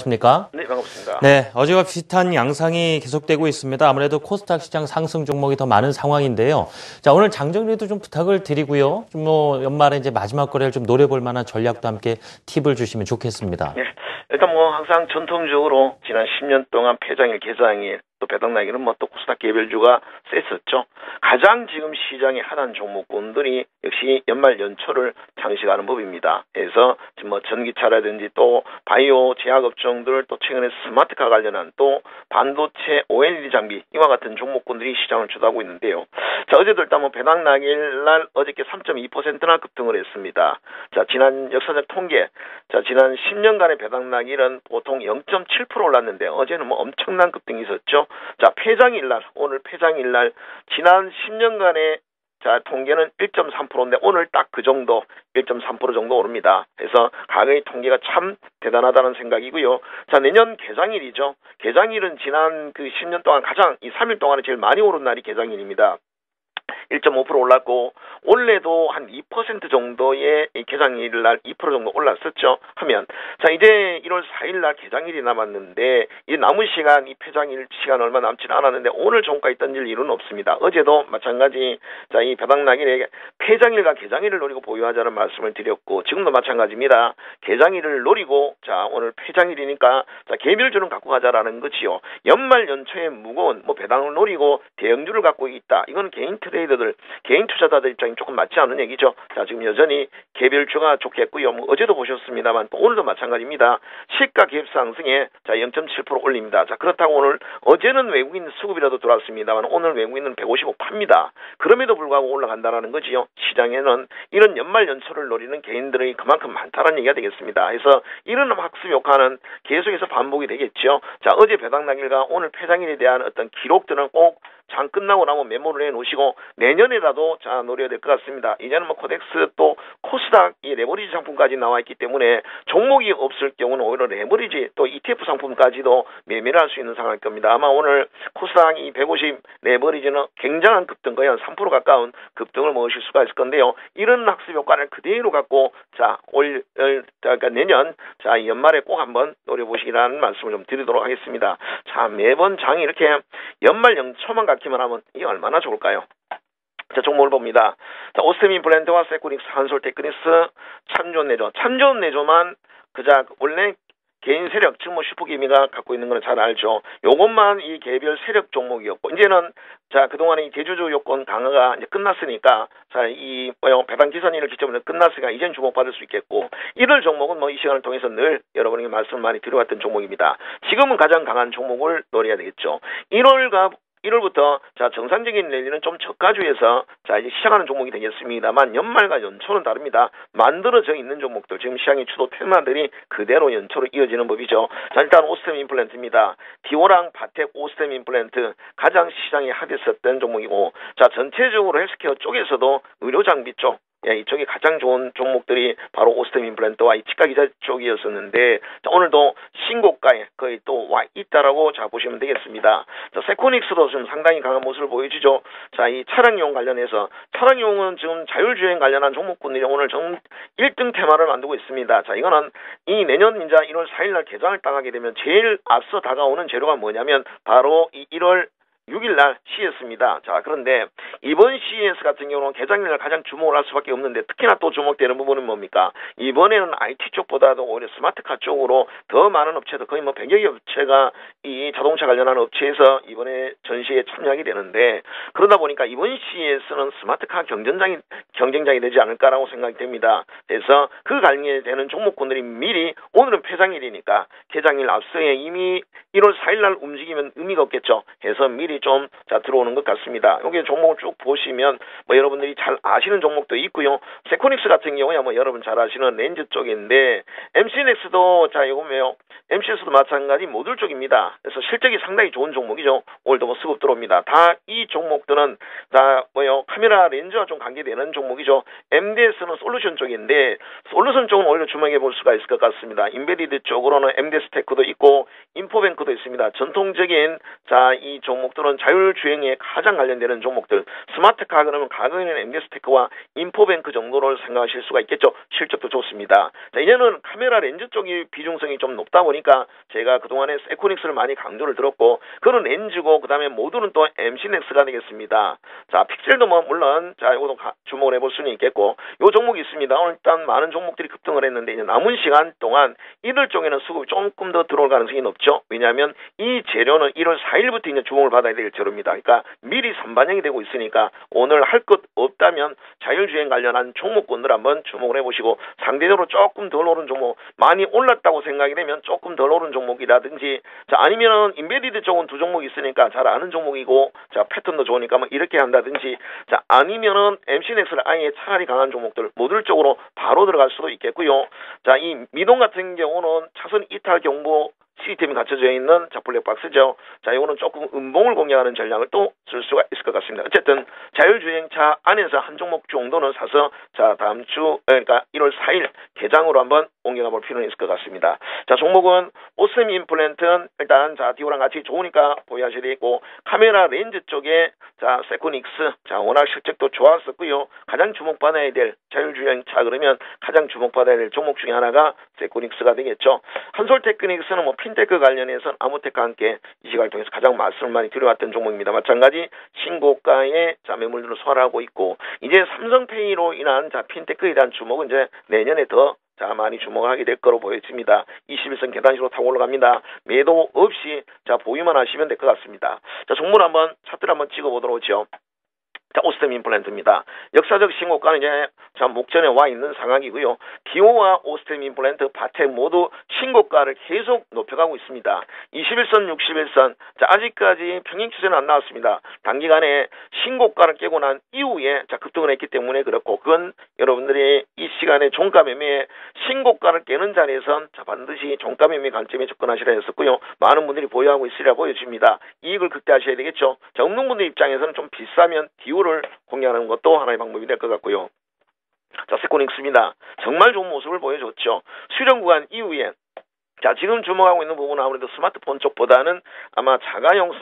반갑습니까? 네, 반갑습니다. 네, 어제와 비슷한 양상이 계속되고 있습니다. 아무래도 코스닥 시장 상승 종목이 더 많은 상황인데요. 자, 오늘 장정리도 좀 부탁을 드리고요. 좀 연말에 이제 마지막 거래를 좀 노려볼 만한 전략도 함께 팁을 주시면 좋겠습니다. 네, 일단 항상 전통적으로 지난 10년 동안 폐장일, 개장일, 또 배당나기는 또 코스닥 개별주가 셌었죠. 가장 지금 시장에 핫한 종목군들이 역시 연말 연초를 장식하는 법입니다. 그래서 지금 전기차라든지 또 바이오 제약업종들, 또 최근에 스마트카 관련한 또 반도체 OLED 장비 이와 같은 종목군들이 시장을 주도하고 있는데요. 자, 어제도 일단 배당나기일 날 어저께 3.2%나 급등을 했습니다. 자, 지난 역사적 통계, 자, 지난 10년간의 배당나기일은 보통 0.7% 올랐는데 어제는 엄청난 급등이 있었죠. 자, 폐장일 날, 오늘 폐장일 날 지난 10년간의 자, 통계는 1.3%인데 오늘 딱 그 정도 1.3% 정도 오릅니다. 그래서 가격의 통계가 참 대단하다는 생각이고요. 자, 내년 개장일이죠. 개장일은 지난 그 10년 동안 가장 이 3일 동안에 제일 많이 오른 날이 개장일입니다. 1.5% 올랐고 원래도 한 2% 정도의 개장일 날 2% 정도 올랐었죠. 하면 자, 이제 1월 4일 날 개장일이 남았는데 이 남은 시간, 이 폐장일 시간 얼마 남지는 않았는데 오늘 종가에 던질 일은 없습니다. 어제도 마찬가지 자, 이 배당나기일에 폐장일과 개장일을 노리고 보유하자는 말씀을 드렸고 지금도 마찬가지입니다. 개장일을 노리고 자, 오늘 폐장일이니까 자, 개별주는 갖고 가자라는 거지요. 연말 연초에 무거운 배당을 노리고 대형주를 갖고 있다. 이건 개인 트레이더들, 개인 투자자들 입장이 조금 맞지 않은 얘기죠. 자, 지금 여전히 개별주가 좋겠고요. 어제도 보셨습니다만 또 오늘도 마찬가지입니다. 시가 갭 상승에 자, 0.7% 올립니다. 자, 그렇다고 오늘 어제는 외국인 수급이라도 들어왔습니다만 오늘 외국인은 155 팝니다. 그럼에도 불구하고 올라간다라는 거지요. 시장에는 이런 연말 연초를 노리는 개인들이 그만큼 많다는 얘기가 되겠습니다. 그래서 이런 학습 효과는 계속해서 반복이 되겠죠. 자, 어제 배당나기일과 오늘 폐장일에 대한 어떤 기록들은 꼭 장 끝나고 나면 메모를 해놓으시고 내년에라도 자, 노려야 될 것 같습니다. 이제는 코덱스 또 코스닥 이 레버리지 상품까지 나와 있기 때문에 종목이 없을 경우는 오히려 레버리지 또 ETF 상품까지도 매매를 할 수 있는 상황일 겁니다. 아마 오늘 코스닥 이 150 레버리지는 굉장한 급등, 거의 한 3% 가까운 급등을 먹으실 수가 있을 건데요. 이런 학습 효과를 그대로 갖고 자, 그러니까 내년 자, 연말에 꼭 한번 노려보시라는 말씀을 좀 드리도록 하겠습니다. 자, 매번 장이 이렇게 연말 연초만 갖기만 하면 이게 얼마나 좋을까요? 자, 종목을 봅니다. 자, 오스템인 블렌드와 세코닉스, 한솔 테크닉스, 참 좋은 내조. 참 좋은 내조만 그자 원래 개인 세력, 즉 슈퍼기미가 갖고 있는 건 잘 알죠. 요것만 이 개별 세력 종목이었고 이제는 자, 그동안의 이 대주주 요건 강화가 이제 끝났으니까 자, 이 배당 기선일을 기점으로 끝났으니까 이젠 주목받을 수 있겠고 이럴 종목은 이 시간을 통해서 늘 여러분에게 말씀을 많이 드려왔던 종목입니다. 지금은 가장 강한 종목을 노려야 되겠죠. 1월부터 자, 정상적인 랠리는 좀 저가주에서 자, 이제 시작하는 종목이 되겠습니다만 연말과 연초는 다릅니다. 만들어져 있는 종목들 지금 시장의 주도 테마들이 그대로 연초로 이어지는 법이죠. 자, 일단 오스템 임플란트입니다. 디오랑 바텍 오스템 임플란트 가장 시장에 핫했었던 종목이고 자, 전체적으로 헬스케어 쪽에서도 의료 장비 쪽 이쪽이 가장 좋은 종목들이 바로 오스템 임플란트와 이 치과기자 쪽이었었는데 자, 오늘도 신고가에 거의 또 와 있다라고 자, 보시면 되겠습니다. 자, 세코닉스도 좀 상당히 강한 모습을 보여주죠. 자, 이 차량용 관련해서 차량용은 지금 자율주행 관련한 종목군들이 오늘 1등 테마를 만들고 있습니다. 자, 이거는 이 내년 이제 1월 4일날 개장을 당하게 되면 제일 앞서 다가오는 재료가 뭐냐면 바로 이 1월 6일날 CES입니다. 자, 그런데 이번 CES 같은 경우는 개장일날 가장 주목을 할 수밖에 없는데 특히나 또 주목되는 부분은 뭡니까? 이번에는 IT 쪽보다도 오히려 스마트카 쪽으로 더 많은 업체들 거의 100여 개 업체가 이 자동차 관련한 업체에서 이번에 전시에 참여하게 되는데 그러다 보니까 이번 CES는 스마트카 경쟁장이 되지 않을까라고 생각이 됩니다. 그래서 그 관계되는 종목군들이 미리 오늘은 폐장일이니까 개장일 앞서에 이미 1월 4일날 움직이면 의미가 없겠죠. 해서 미리 좀 자, 들어오는 것 같습니다. 여기 종목을 쭉 보시면 여러분들이 잘 아시는 종목도 있고요. 세코닉스 같은 경우야 여러분 잘 아시는 렌즈 쪽인데 MC넥스도 자, 이거 뭐요? MCS도 마찬가지 모듈 쪽입니다. 그래서 실적이 상당히 좋은 종목이죠. 오늘도 수급 들어옵니다. 다 이 종목들은 다 카메라 렌즈와 좀 관계되는 종목이죠. MDS는 솔루션 쪽인데 솔루션 쪽은 오히려 주목해 볼 수가 있을 것 같습니다. 인베디드 쪽으로는 MDS 테크도 있고 인포뱅크도 있습니다. 전통적인 자, 이 종목들은 종목들은 자율주행에 가장 관련되는 종목들, 스마트카 그러면 과거에는 MD스테크와 인포뱅크 정도를 생각하실 수가 있겠죠. 실적도 좋습니다. 자, 이제는 카메라 렌즈 쪽이 비중성이 좀 높다 보니까 제가 그동안에 세코닉스를 많이 강조를 들었고, 그런 렌즈고 그다음에 모두는 또 MC넥스가 되겠습니다. 자, 픽셀도 뭐 물론 자 이것도 주목을 해볼 수는 있겠고, 요 종목이 있습니다. 오늘 일단 많은 종목들이 급등을 했는데 이제 남은 시간 동안 이들 쪽에는 수급이 조금 더 들어올 가능성이 높죠. 왜냐하면 이 재료는 1월 4일부터 이제 주목을 받아야 될 재료입니다. 그러니까 미리 선반영이 되고 있으니까 오늘 할 것 없다면 자율주행 관련한 종목군들 한번 주목을 해보시고, 상대적으로 조금 덜 오른 종목, 많이 올랐다고 생각이 되면 조금 덜 오른 종목이라든지, 자 아니면은 인베디드 쪽은 두 종목이 있으니까 잘 아는 종목이고 자 패턴도 좋으니까 뭐 이렇게 한다든지, 자 아니면은 MC넥스를 아예 차라리 강한 종목들 모듈 쪽으로 바로 들어갈 수도 있겠고요. 자 이 미동 같은 경우는 차선 이탈 경보 시스템이 갖춰져 있는 자 블랙박스죠. 자 이거는 조금 음봉을 공략하는 전략을 또 쓸 수가 있을 것 같습니다. 어쨌든 자율주행차 안에서 한 종목 정도는 사서 자 다음 주 그러니까 1월 4일 개장으로 한번 옮겨가 볼 필요는 있을 것 같습니다. 자 종목은 오스템 임플란트는 일단 자 디오랑 같이 좋으니까 보유하셔야 되겠고, 카메라 렌즈 쪽에 자 세코닉스 자 워낙 실적도 좋았었고요. 가장 주목받아야 될 자율주행차 그러면 가장 주목받아야 될 종목 중에 하나가 세코닉스가 되겠죠. 한솔테크닉스는 뭐 핀테크 관련해서 아모텍과 함께 이 시간을 통해서 가장 말씀을 많이 드려왔던 종목입니다. 마찬가지 신고가의 자 매물들을 소화하고 있고, 이제 삼성페이로 인한 자 핀테크에 대한 주목은 이제 내년에 더 자 많이 주목하게 될 거로 보여집니다. 21선 계단식으로 타고 올라갑니다. 매도 없이 자 보유만 하시면 될 것 같습니다. 자 종목 한번 차트를 한번 찍어보도록 하죠. 자, 오스템 임플란트입니다. 역사적 신고가는 이제 자 목전에 와 있는 상황이고요. 기호와 오스템 임플란트, 바텍 모두 신고가를 계속 높여가고 있습니다. 21선, 61선, 자 아직까지 평행 추세는 안 나왔습니다. 단기간에 신고가를 깨고 난 이후에 자 급등을 했기 때문에 그렇고, 그건 여러분들이 이 시간에 종가 매매에 신고가를 깨는 자리에선 자 반드시 종가 매매 관점에 접근하시라 했었고요. 많은 분들이 보유하고 있으리라 보여집니다. 이익을 극대화하셔야 되겠죠. 자 없는 분들 입장에서는 좀 비싸면 디오를 공략하는 것도 하나의 방법이 될 것 같고요. 자 세코닉스입니다. 정말 좋은 모습을 보여줬죠. 수령 구간 이후에 자 지금 주목하고 있는 부분은 아무래도 스마트폰 쪽보다는 아마 자가용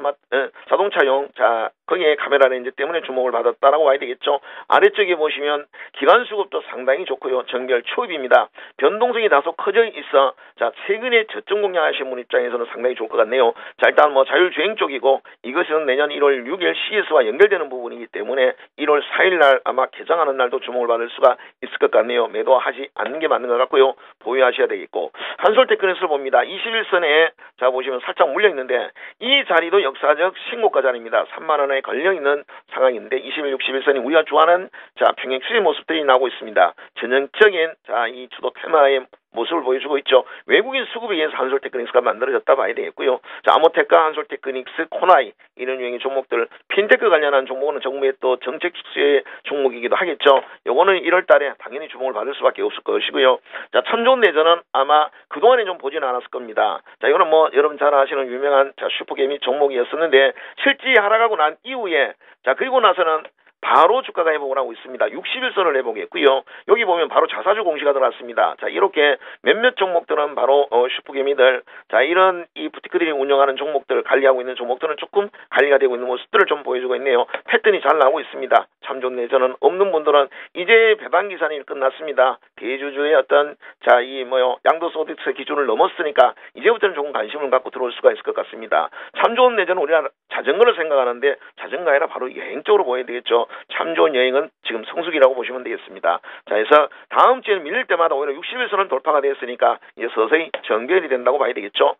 자동차용 자 거기에 카메라 렌즈 때문에 주목을 받았다라고 봐야 되겠죠. 아래쪽에 보시면 기관 수급도 상당히 좋고요. 정결 초입입니다. 변동성이 다소 커져 있어 자 최근에 저점 공략하시는 분 입장에서는 상당히 좋을 것 같네요. 자 일단 뭐 자율주행 쪽이고, 이것은 내년 1월 6일 CS와 연결되는 부분이기 때문에 1월 4일 날 아마 개장하는 날도 주목을 받을 수가 있을 것 같네요. 매도하지 않는 게 맞는 것 같고요. 보유하셔야 되겠고, 한솔테크닉스를 봅니다. 21선에 자 보시면 살짝 물려 있는데 이 자리도 역사적 신고가 자리입니다. 3만 원에 걸려 있는 상황인데 21, 61선이 우리가 좋아하는 자 평행 추세 모습들이 나오고 있습니다. 전형적인 자 이 주도 테마의 모습을 보여주고 있죠. 외국인 수급에 의해서 한솔테크닉스가 만들어졌다 봐야 되겠고요. 자 아모텍과 한솔테크닉스, 코나이 이런 유형의 종목들, 핀테크 관련한 종목은 정부의 또 정책 축소의 종목이기도 하겠죠. 요거는 1월 달에 당연히 주목을 받을 수밖에 없을 것이고요. 자 참좋은내전은 아마 그동안에 좀 보지는 않았을 겁니다. 자 이거는 뭐 여러분 잘 아시는 유명한 자 슈퍼개미 종목이었었는데 실제 하락하고 난 이후에 자 그리고 나서는 바로 주가가 회복을 하고 있습니다. 61선을 회복했고요. 여기 보면 바로 자사주 공시가 들어왔습니다. 자 이렇게 몇몇 종목들은 바로 슈퍼개미들, 자 이런 이 부티크들이 운영하는 종목들, 관리하고 있는 종목들은 조금 관리가 되고 있는 모습들을 좀 보여주고 있네요. 패턴이 잘 나오고 있습니다. 참 좋네. 저는 없는 분들은 이제 배당 기산이 끝났습니다. 대주주의 어떤 자 이 양도소득세 기준을 넘었으니까 이제부터는 조금 관심을 갖고 들어올 수가 있을 것 같습니다. 참 좋은 내전은 우리가 자전거를 생각하는데 자전거 아니라 바로 여행 쪽으로 보여야 되겠죠. 참 좋은 여행은 지금 성수기라고 보시면 되겠습니다. 자, 그래서 다음 주에는 밀릴 때마다 오히려 60일선은 돌파가 되었으니까 이제 서서히 정결이 된다고 봐야 되겠죠.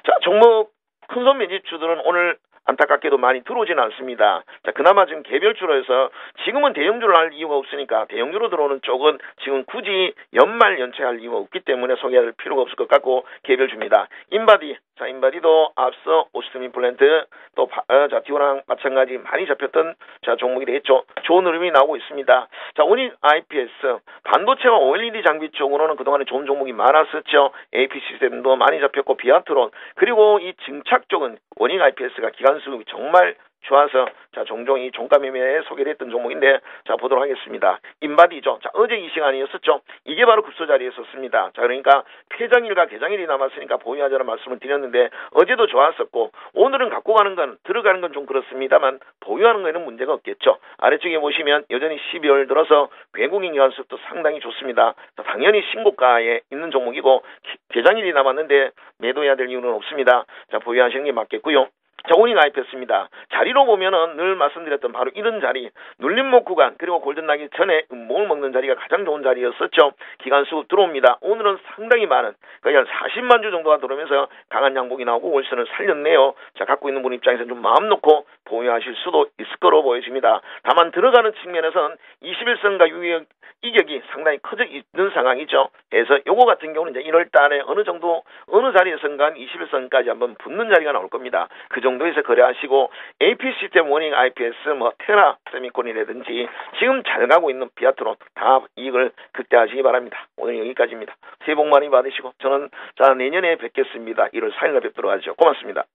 자, 종목 큰손 매집주들은 오늘 안타깝게도 많이 들어오지는 않습니다. 자, 그나마 지금 개별주로 해서 지금은 대형주를 할 이유가 없으니까 대형주로 들어오는 쪽은 지금 굳이 연말 연체할 이유가 없기 때문에 소개할 필요가 없을 것 같고 개별주입니다. 인바디, 자 인바디도 앞서 오스템 임플란트 또 자 디오랑 마찬가지 많이 잡혔던 자 종목이 되겠죠. 좋은 흐름이 나오고 있습니다. 자 오닉 IPS 반도체와 OLED 장비 쪽으로는 그동안에 좋은 종목이 많았었죠. AP 시스템도 많이 잡혔고 비아트론, 그리고 이 증착 쪽은 오닉 IPS가 기관 수급이 정말 좋아서 자 종종 이 종가 매매에 소개됐던 종목인데 자 보도록 하겠습니다. 인바디죠. 자 어제 이 시간이었었죠. 이게 바로 급소 자리였었습니다. 자 그러니까 폐장일과 개장일이 남았으니까 보유하자는 말씀을 드렸는데 어제도 좋았었고 오늘은 갖고 가는 건 들어가는 건 좀 그렇습니다만 보유하는 거에는 문제가 없겠죠. 아래쪽에 보시면 여전히 12월 들어서 외국인 연습도 상당히 좋습니다. 자, 당연히 신고가에 있는 종목이고 개장일이 남았는데 매도해야 될 이유는 없습니다. 자 보유하시는 게 맞겠고요. 자, 오닝 IPS입니다. 자리로 보면은 늘 말씀드렸던 바로 이런 자리, 눌림목 구간, 그리고 골든 나기 전에 목을 먹는 자리가 가장 좋은 자리였었죠. 기간 수급 들어옵니다. 오늘은 상당히 많은, 거의 한 40만 주 정도가 들어오면서 강한 양봉이 나오고 월선을 살렸네요. 자, 갖고 있는 분 입장에서 좀 마음 놓고 보유하실 수도 있을 거로 보여집니다. 다만 들어가는 측면에서는 21선과 유역 이격이 상당히 커져 있는 상황이죠. 그래서 요거 같은 경우는 이제 1월 달에 어느 정도, 어느 자리에선가 21선까지 한번 붙는 자리가 나올 겁니다. 그 정도에서 거래하시고 AP 시스템 워닝 IPS 뭐 테라 세미콘이라든지 지금 잘 가고 있는 비아트론 다 이익을 극대화하시기 바랍니다. 오늘 여기까지입니다. 새해 복 많이 받으시고 저는 자 내년에 뵙겠습니다. 1월 4일날 뵙도록 하죠. 고맙습니다.